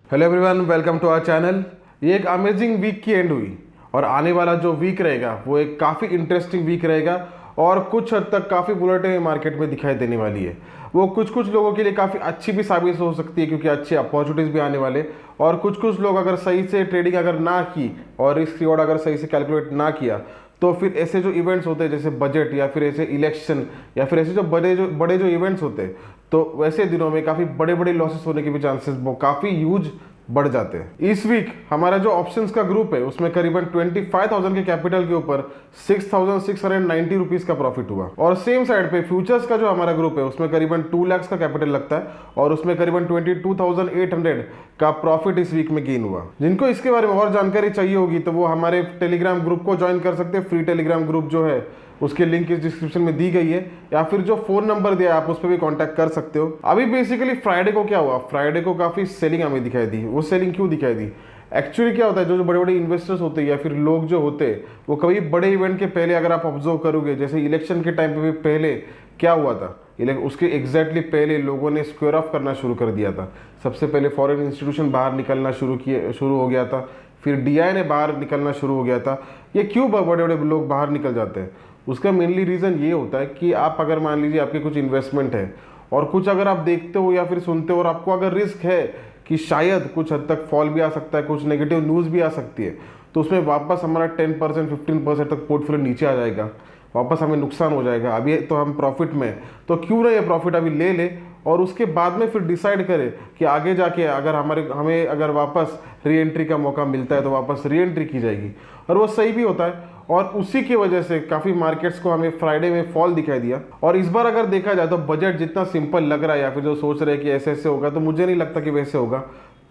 Hello everyone, welcome to our channel. ये एक amazing week की एंड हुई और आने वाला जो वीक रहेगा वो एक काफ़ी इंटरेस्टिंग वीक रहेगा और कुछ हद तक काफ़ी वोलेटाइल मार्केट में दिखाई देने वाली है। वो कुछ लोगों के लिए काफ़ी अच्छी भी साबित हो सकती है क्योंकि अच्छे अपॉर्चुनिटीज़ भी आने वाले, और कुछ लोग अगर सही से ट्रेडिंग अगर ना की और रिस्क रिवॉर्ड अगर सही से कैलकुलेट ना किया तो फिर ऐसे जो इवेंट्स होते हैं जैसे बजट या फिर ऐसे इलेक्शन या फिर ऐसे जो बड़े जो इवेंट्स होते हैं तो वैसे दिनों में काफ़ी बड़े लॉसेस होने के भी चांसेस वो काफ़ी ह्यूज बढ़ जाते हैं। इस वीक हमारा जो ऑप्शंस का ग्रुप है उसमें करीबन 25,000 के कैपिटल के ऊपर 6,690 रुपीज का प्रॉफिट हुआ, और सेम साइड पे फ्यूचर्स का जो हमारा ग्रुप है उसमें करीबन 2 लाख का कैपिटल लगता है और उसमें करीबन 22,800 का प्रॉफिट इस वीक में गेन हुआ। जिनको इसके बारे में और जानकारी चाहिए होगी तो वो हमारे टेलीग्राम ग्रुप को ज्वाइन कर सकते हैं। फ्री टेलीग्राम ग्रुप जो है उसकी लिंक इस डिस्क्रिप्शन में दी गई है, या फिर जो फोन नंबर दिया है आप उस पर भी कांटेक्ट कर सकते हो। अभी बेसिकली फ्राइडे को क्या हुआ, फ्राइडे को काफी सेलिंग हमें दिखाई दी। वो सेलिंग क्यों दिखाई दी? एक्चुअली क्या होता है, जो बड़े इन्वेस्टर्स होते हैं या फिर लोग जो होते हैं वो कभी बड़े इवेंट के पहले अगर आप ऑब्जर्व करोगे, जैसे इलेक्शन के टाइम पे भी पहले क्या हुआ था, उसके एग्जैक्टली पहले लोगों ने स्क्वेयर ऑफ करना शुरू कर दिया था। सबसे पहले फॉरेन इंस्टीट्यूशन बाहर निकलना शुरू हो गया था, फिर डीआई ने बाहर निकलना शुरू हो गया था। ये क्यों बड़े लोग बाहर निकल जाते हैं? उसका मेनली रीज़न ये होता है कि आप अगर मान लीजिए आपके कुछ इन्वेस्टमेंट है और कुछ अगर आप देखते हो या फिर सुनते हो और आपको अगर रिस्क है कि शायद कुछ हद तक फॉल भी आ सकता है, कुछ नेगेटिव न्यूज़ भी आ सकती है, तो उसमें वापस हमारा 10% 15% तक पोर्टफोलियो नीचे आ जाएगा, वापस हमें नुकसान हो जाएगा। अभी तो हम प्रॉफिट में, तो क्यों ना ये प्रॉफिट अभी ले ले और उसके बाद में फिर डिसाइड करें कि आगे जाके अगर हमें अगर वापस री एंट्री का मौका मिलता है तो वापस री एंट्री की जाएगी। और वो सही भी होता है, और उसी की वजह से काफ़ी मार्केट्स को हमें फ्राइडे में फॉल दिखाई दिया। और इस बार अगर देखा जाए तो बजट जितना सिंपल लग रहा है या फिर जो सोच रहे हैं कि ऐसे होगा, तो मुझे नहीं लगता कि वैसे होगा।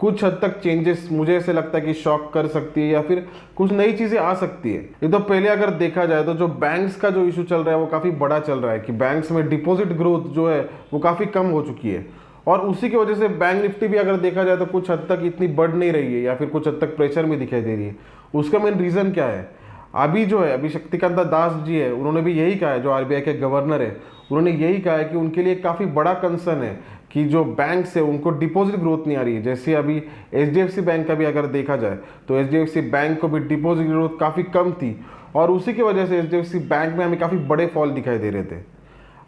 कुछ हद तक चेंजेस मुझे ऐसे लगता है कि शॉक कर सकती है या फिर कुछ नई चीज़ें आ सकती है। ये तो पहले अगर देखा जाए तो जो बैंक्स का जो इशू चल रहा है वो काफ़ी बड़ा चल रहा है कि बैंक्स में डिपॉजिट ग्रोथ जो है वो काफ़ी कम हो चुकी है, और उसी की वजह से बैंक निफ्टी भी अगर देखा जाए तो कुछ हद तक इतनी बढ़ नहीं रही है या फिर कुछ हद तक प्रेशर में दिखाई दे रही है। उसका मेन रीज़न क्या है? अभी शक्तिकांता दास जी है, उन्होंने भी यही कहा है, जो आरबीआई के गवर्नर है उन्होंने यही कहा है कि उनके लिए काफ़ी बड़ा कंसर्न है कि जो बैंक से उनको डिपॉजिट ग्रोथ नहीं आ रही है। जैसे अभी एचडीएफसी बैंक का भी अगर देखा जाए तो एचडीएफसी बैंक को भी डिपॉजिट ग्रोथ काफ़ी कम थी, और उसी की वजह से एचडीएफसी बैंक में हमें काफ़ी बड़े फॉल दिखाई दे रहे थे।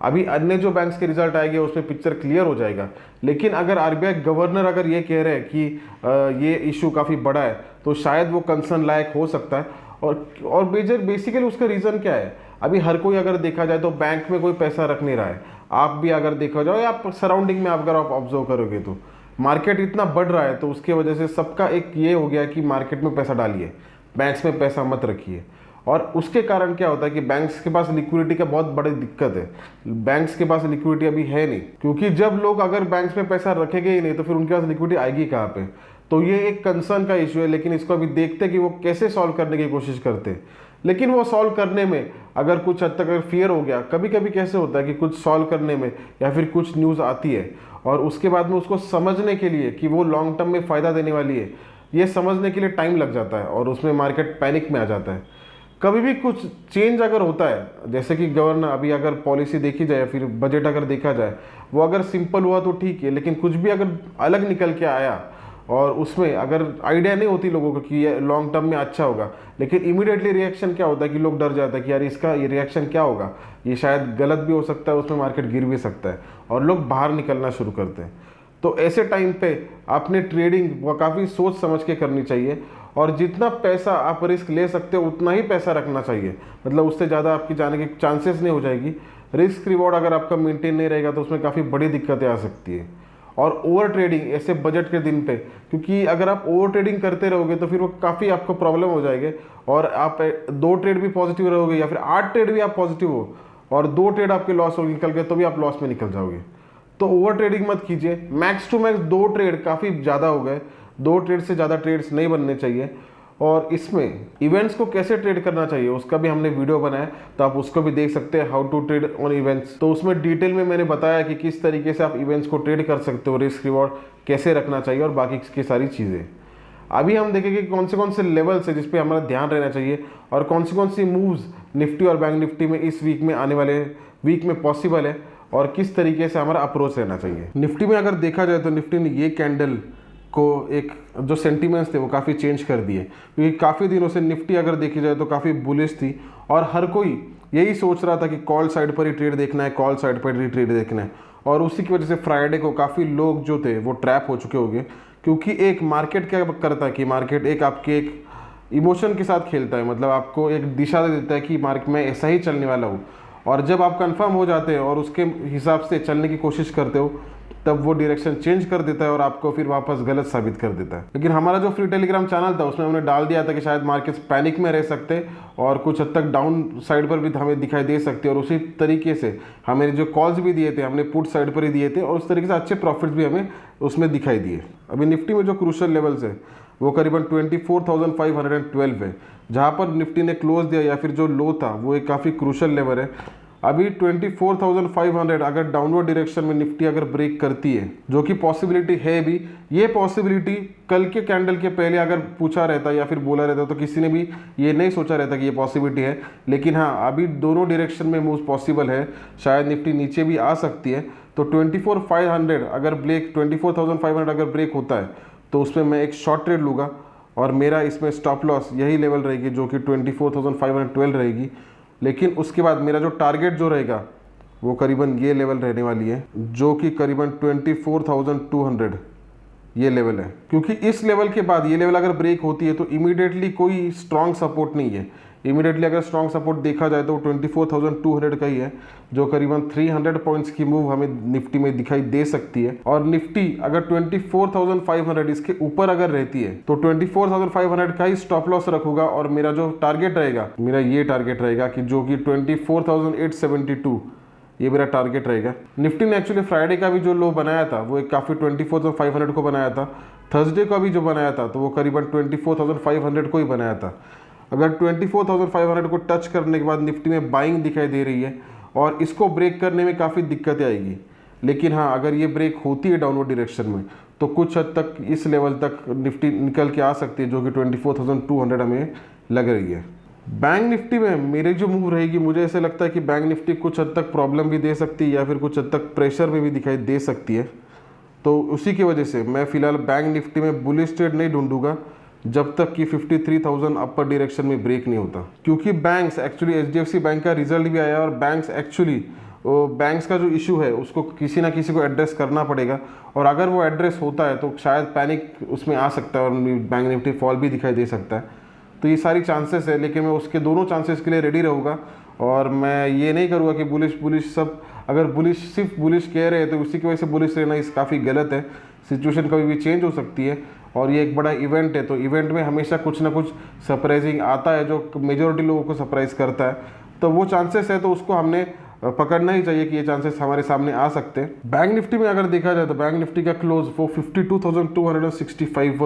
अभी अन्य जो बैंक्स के रिजल्ट आएंगे उसमें पिक्चर क्लियर हो जाएगा, लेकिन अगर आरबीआई गवर्नर अगर ये कह रहे हैं कि ये इशू काफ़ी बड़ा है तो शायद वो कंसर्न लायक हो सकता है। और बेसिकली उसका रीज़न क्या है? अभी हर कोई अगर देखा जाए तो बैंक में कोई पैसा रख नहीं रहा है। आप भी अगर देखा जाओ या आप सराउंडिंग में अगर आप ऑब्जर्व करोगे तो मार्केट इतना बढ़ रहा है, तो उसकी वजह से सबका एक ये हो गया कि मार्केट में पैसा डालिए, बैंक्स में पैसा मत रखिए। और उसके कारण क्या होता है कि बैंक्स के पास लिक्विडिटी का बहुत बड़ी दिक्कत है। बैंक्स के पास लिक्विडिटी अभी है नहीं, क्योंकि जब लोग अगर बैंक्स में पैसा रखेंगे ही नहीं तो फिर उनके पास लिक्विडिटी आएगी कहाँ पे? तो ये एक कंसर्न का इशू है, लेकिन इसको अभी देखते हैं कि वो कैसे सॉल्व करने की कोशिश करते हैं। लेकिन वो सॉल्व करने में अगर कुछ हद तक अगर फियर हो गया, कभी कभी कैसे होता है कि कुछ सॉल्व करने में या फिर कुछ न्यूज़ आती है और उसके बाद में उसको समझने के लिए कि वो लॉन्ग टर्म में फ़ायदा देने वाली है, ये समझने के लिए टाइम लग जाता है और उसमें मार्केट पैनिक में आ जाता है। कभी भी कुछ चेंज अगर होता है, जैसे कि गवर्नर अभी अगर पॉलिसी देखी जाए, फिर बजट अगर देखा जाए, वो अगर सिंपल हुआ तो ठीक है, लेकिन कुछ भी अगर अलग निकल के आया और उसमें अगर आइडिया नहीं होती लोगों को कि ये लॉन्ग टर्म में अच्छा होगा, लेकिन इमीडिएटली रिएक्शन क्या होता है कि लोग डर जाते हैं कि यार इसका ये रिएक्शन क्या होगा, ये शायद गलत भी हो सकता है, उसमें मार्केट गिर भी सकता है, और लोग बाहर निकलना शुरू करते हैं। तो ऐसे टाइम पे आपने ट्रेडिंग वो काफ़ी सोच समझ के करनी चाहिए, और जितना पैसा आप रिस्क ले सकते हो उतना ही पैसा रखना चाहिए। मतलब उससे ज़्यादा आपकी जाने की चांसेस नहीं हो जाएगी। रिस्क रिवॉर्ड अगर आपका मेंटेन नहीं रहेगा तो उसमें काफ़ी बड़ी दिक्कतें आ सकती है। और ओवर ट्रेडिंग ऐसे बजट के दिन पे, क्योंकि अगर आप ओवर ट्रेडिंग करते रहोगे तो फिर वो काफ़ी आपको प्रॉब्लम हो जाएगी, और आप 2 ट्रेड भी पॉजिटिव रहोगे या फिर 8 ट्रेड भी आप पॉजिटिव हो और 2 ट्रेड आपके लॉस हो निकल गए तो भी आप लॉस में निकल जाओगे। तो ओवर ट्रेडिंग मत कीजिए। मैक्स टू मैक्स 2 ट्रेड काफ़ी ज़्यादा हो गए, 2 ट्रेड से ज़्यादा ट्रेड्स नहीं बनने चाहिए। और इसमें इवेंट्स को कैसे ट्रेड करना चाहिए उसका भी हमने वीडियो बनाया, तो आप उसको भी देख सकते हैं, how to trade on events. तो उसमें डिटेल में मैंने बताया कि किस तरीके से आप इवेंट्स को ट्रेड कर सकते हो, रिस्क रिवॉर्ड कैसे रखना चाहिए और बाकी की सारी चीज़ें। अभी हम देखेंगे कौन से लेवल्स है जिस पे हमारा ध्यान रहना चाहिए और कौन सी मूव्स निफ्टी और बैंक निफ्टी में इस वीक में आने वाले वीक में पॉसिबल है और किस तरीके से हमारा अप्रोच रहना चाहिए। निफ्टी में अगर देखा जाए तो निफ्टी ने ये कैंडल को एक जो सेंटीमेंट्स थे वो काफ़ी चेंज कर दिए, क्योंकि काफ़ी दिनों से निफ्टी अगर देखी जाए तो काफ़ी बुलिश थी और हर कोई यही सोच रहा था कि कॉल साइड पर ही ट्रेड देखना है, कॉल साइड पर ही ट्रेड देखना है। और उसी की वजह से फ्राइडे को काफ़ी लोग जो थे वो ट्रैप हो चुके होंगे, क्योंकि एक मार्केट क्या करता है कि मार्केट एक आपके एक इमोशन के साथ खेलता है, मतलब आपको एक दिशा दे देता है कि मार्केट में ऐसा ही चलने वाला हूँ, और जब आप कंफर्म हो जाते हैं और उसके हिसाब से चलने की कोशिश करते हो तब वो डायरेक्शन चेंज कर देता है और आपको फिर वापस गलत साबित कर देता है। लेकिन हमारा जो फ्री टेलीग्राम चैनल था उसमें हमने डाल दिया था कि शायद मार्केट्स पैनिक में रह सकते और कुछ हद तक डाउन साइड पर भी हमें दिखाई दे सकते, और उसी तरीके से हमें जो कॉल्स भी दिए थे हमने पुट साइड पर ही दिए थे और उस तरीके से अच्छे प्रॉफिट्स भी हमें उसमें दिखाई दिए। अभी निफ्टी में जो क्रूशियल लेवल्स है वो करीबन 24,512 है, जहाँ पर निफ्टी ने क्लोज दिया या फिर जो लो था वो एक काफ़ी क्रूशियल लेवल है। अभी 24,500 अगर डाउनवर्ड डायरेक्शन में निफ्टी अगर ब्रेक करती है, जो कि पॉसिबिलिटी है भी, ये पॉसिबिलिटी कल के कैंडल के पहले अगर पूछा रहता या फिर बोला रहता तो किसी ने भी ये नहीं सोचा रहता कि ये पॉसिबिलिटी है। लेकिन हाँ, अभी दोनों डायरेक्शन में मूव पॉसिबल है, शायद निफ्टी नीचे भी आ सकती है। तो 24,500 अगर 24,500 अगर ब्रेक होता है तो उसमें मैं एक शॉर्ट ट्रेड लूँगा और मेरा इसमें स्टॉप लॉस यही लेवल रहेगी जो कि 24,512 रहेगी। लेकिन उसके बाद मेरा जो टारगेट जो रहेगा वो करीबन ये लेवल रहने वाली है, जो कि करीबन 24,200 ये लेवल है, क्योंकि इस लेवल के बाद ये लेवल अगर ब्रेक होती है तो इमीडिएटली कोई स्ट्रॉन्ग सपोर्ट नहीं है। इमीडिएटली अगर स्ट्रॉन्ग सपोर्ट देखा जाए तो 24,200 का ही है, जो करीबन 300 पॉइंट्स की मूव हमें निफ्टी में दिखाई दे सकती है। और निफ्टी अगर 24,500 इसके ऊपर अगर रहती है तो 24,500 का ही स्टॉप लॉस रखूंगा और मेरा जो टारगेट रहेगा, मेरा ये टारगेट रहेगा कि जो कि 24,872 ये मेरा टारगेट रहेगा। निफ्टी ने एक्चुअली फ्राइडे का भी जो लो बनाया था वो एक काफ़ी 24,500 को बनाया था। थर्सडे का भी जो बनाया था तो वो करीबन 24,500 को ही बनाया था। अगर 24,500 को टच करने के बाद निफ्टी में बाइंग दिखाई दे रही है और इसको ब्रेक करने में काफ़ी दिक्कतें आएगी। लेकिन हाँ, अगर ये ब्रेक होती है डाउनवर्ड डायरेक्शन में तो कुछ हद तक इस लेवल तक निफ्टी निकल के आ सकती है, जो कि 24,200 हमें लग रही है। बैंक निफ्टी में मेरी जो मूव रहेगी, मुझे ऐसे लगता है कि बैंक निफ्टी कुछ हद तक प्रॉब्लम भी दे सकती है या फिर कुछ हद तक प्रेशर में भी दिखाई दे सकती है। तो उसी की वजह से मैं फिलहाल बैंक निफ्टी में बुलिश ट्रेड नहीं ढूंढूंगा जब तक कि 53,000 अपर डायरेक्शन में ब्रेक नहीं होता, क्योंकि बैंक्स एक्चुअली HDFC बैंक का रिजल्ट भी आया और बैंक्स एक्चुअली बैंक्स का जो इशू है उसको किसी ना किसी को एड्रेस करना पड़ेगा, और अगर वो एड्रेस होता है तो शायद पैनिक उसमें आ सकता है और बैंक निफ्टी फॉल भी दिखाई दे सकता है। तो ये सारी चांसेस है, लेकिन मैं उसके दोनों चांसेस के लिए रेडी रहूँगा और मैं ये नहीं करूँगा कि बुलिश सब, अगर बुलिश सिर्फ बुलिश कह रहे हैं तो उसी की वजह से बुलिश रहना इस काफ़ी गलत है। सिचुएशन कभी भी चेंज हो सकती है और ये एक बड़ा इवेंट है, तो इवेंट में हमेशा कुछ ना कुछ सरप्राइजिंग आता है जो मेजॉरिटी लोगों को सरप्राइज करता है। तो वो चांसेस है तो उसको हमने पकड़ना ही चाहिए कि ये चांसेस हमारे सामने आ सकते हैं। बैंक निफ्टी में अगर देखा जाए तो बैंक निफ्टी का क्लोज वो 52,265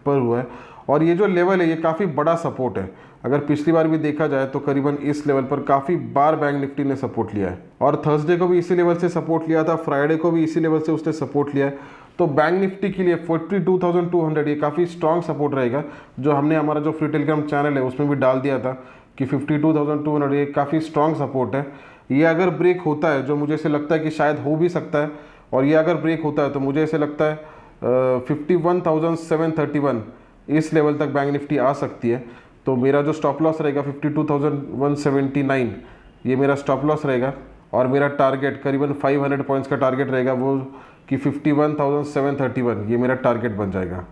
पर हुआ है और ये जो लेवल है ये काफ़ी बड़ा सपोर्ट है। अगर पिछली बार भी देखा जाए तो करीबन इस लेवल पर काफ़ी बार बैंक निफ्टी ने सपोर्ट लिया है और थर्सडे को भी इसी लेवल से सपोर्ट लिया था, फ्राइडे को भी इसी लेवल से उसने सपोर्ट लिया है। तो बैंक निफ्टी के लिए 42,200 ये काफ़ी स्ट्रॉन्ग सपोर्ट रहेगा, जो हमने हमारा जो फ्री टेलीग्राम चैनल है उसमें भी डाल दिया था कि 52,200 ये काफ़ी स्ट्रॉन्ग सपोर्ट है। ये अगर ब्रेक होता है, जो मुझे ऐसे लगता है कि शायद हो भी सकता है, और ये अगर ब्रेक होता है तो मुझे ऐसे लगता है 51,731 इस लेवल तक बैंक निफ्टी आ सकती है। तो मेरा जो स्टॉप लॉस रहेगा 52,179 ये मेरा स्टॉप लॉस रहेगा और मेरा टारगेट करीबन 500 पॉइंट्स का टारगेट रहेगा वो कि 51,731 ये मेरा टारगेट बन जाएगा,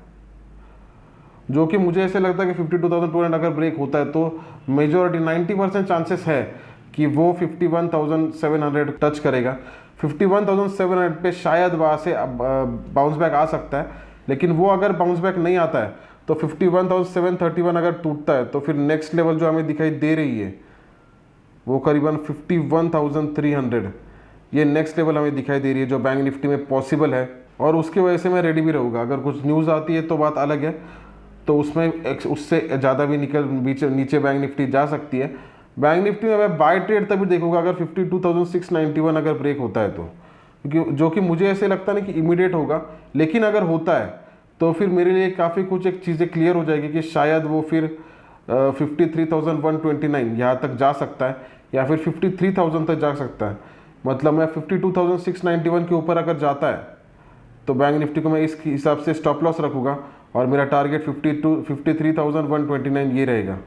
जो कि मुझे ऐसे लगता है कि 52,200 अगर ब्रेक होता है तो मेजॉरिटी 90% चांसेस है कि वो 51,700 टच करेगा। 51,700 पे शायद वहाँ से बाउंस बैक आ सकता है, लेकिन वो अगर बाउंस बैक नहीं आता है तो 51,731 अगर टूटता है तो फिर नेक्स्ट लेवल जो हमें दिखाई दे रही है वो करीबन 51,300 ये नेक्स्ट लेवल हमें दिखाई दे रही है, जो बैंक निफ्टी में पॉसिबल है। और उसकी वजह से मैं रेडी भी रहूँगा। अगर कुछ न्यूज़ आती है तो बात अलग है, तो उसमें उससे ज़्यादा भी नीचे बैंक निफ्टी जा सकती है। बैंक निफ्टी में मैं बाय ट्रेड तभी देखूंगा अगर 52,691 अगर ब्रेक होता है तो, क्योंकि जो कि मुझे ऐसे लगता नहीं कि इमीडिएट होगा, लेकिन अगर होता है तो फिर मेरे लिए काफ़ी कुछ एक चीज़ें क्लियर हो जाएगी कि शायद वो फिर 53,129 यहाँ तक जा सकता है या फिर 53,000 तक जा सकता है। मतलब मैं 52,691 के ऊपर अगर जाता है तो बैंक निफ्टी को मैं इस हिसाब से स्टॉप लॉस रखूँगा और मेरा टारगेट 53,129 ये रहेगा।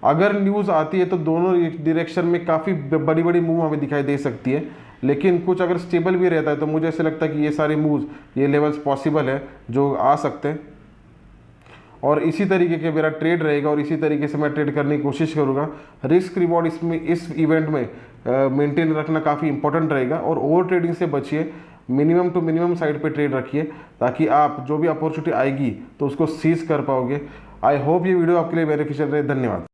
अगर न्यूज़ आती है तो दोनों डायरेक्शन में काफ़ी बड़ी बड़ी मूव हमें दिखाई दे सकती है, लेकिन कुछ अगर स्टेबल भी रहता है तो मुझे ऐसा लगता है कि ये सारे मूव्स, ये लेवल्स पॉसिबल है जो आ सकते हैं। और इसी तरीके के मेरा ट्रेड रहेगा और इसी तरीके से मैं ट्रेड करने की कोशिश करूँगा। रिस्क रिवॉर्ड इसमें इस इवेंट में मेंटेन रखना काफ़ी इंपॉर्टेंट रहेगा और ओवर ट्रेडिंग से बचिए। मिनिमम टू मिनिमम साइड पे ट्रेड रखिए ताकि आप जो भी अपॉर्चुनिटी आएगी तो उसको सीज कर पाओगे। आई होप ये वीडियो आपके लिए बेनिफिशियल रहे। धन्यवाद।